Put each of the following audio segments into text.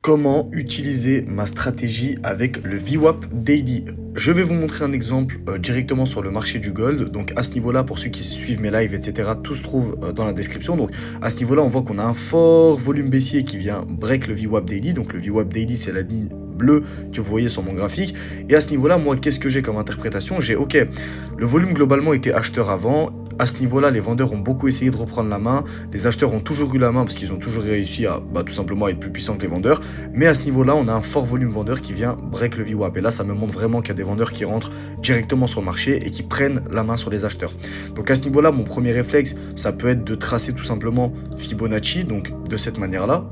Comment utiliser ma stratégie avec le VWAP Daily? Je vais vous montrer un exemple directement sur le marché du gold. Donc à ce niveau-là, pour ceux qui suivent mes lives, etc., tout se trouve dans la description. Donc à ce niveau-là, on voit qu'on a un fort volume baissier qui vient break le VWAP Daily. Donc le VWAP Daily, c'est la ligne bleue que vous voyez sur mon graphique. Et à ce niveau-là, moi, qu'est-ce que j'ai comme interprétation? J'ai, ok, le volume globalement était acheteur avant. À ce niveau-là, les vendeurs ont beaucoup essayé de reprendre la main. Les acheteurs ont toujours eu la main parce qu'ils ont toujours réussi à tout simplement être plus puissants que les vendeurs. Mais à ce niveau-là, on a un fort volume vendeur qui vient break le VWAP. Et là, ça me montre vraiment qu'il y a des vendeurs qui rentrent directement sur le marché et qui prennent la main sur les acheteurs. Donc à ce niveau-là, mon premier réflexe, ça peut être de tracer tout simplement Fibonacci, donc de cette manière-là,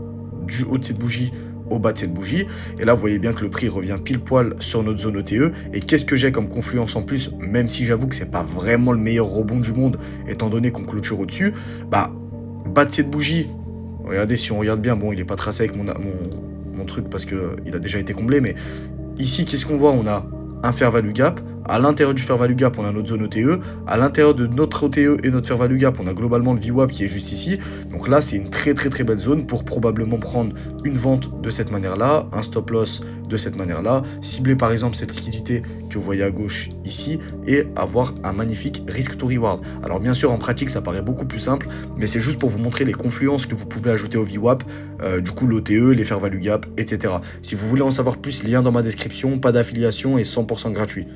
du haut de cette bougie au bas de cette bougie. Et là, vous voyez bien que le prix revient pile poil sur notre zone OTE. Et qu'est-ce que j'ai comme confluence en plus, même si j'avoue que c'est pas vraiment le meilleur rebond du monde, étant donné qu'on clôture au-dessus, bas de cette bougie, regardez, si on regarde bien, bon, il est pas tracé avec mon truc parce qu'il a déjà été comblé, mais ici, qu'est-ce qu'on voit? On a un fair value gap. À l'intérieur du fair value gap, on a notre zone OTE. À l'intérieur de notre OTE et notre fair value gap, on a globalement le VWAP qui est juste ici. Donc là, c'est une très très très belle zone pour probablement prendre une vente de cette manière-là, un stop loss de cette manière-là, cibler par exemple cette liquidité que vous voyez à gauche ici et avoir un magnifique risk to reward. Alors bien sûr, en pratique, ça paraît beaucoup plus simple, mais c'est juste pour vous montrer les confluences que vous pouvez ajouter au VWAP, du coup l'OTE, les fair value gap, etc. Si vous voulez en savoir plus, lien dans ma description, pas d'affiliation et 100% gratuit.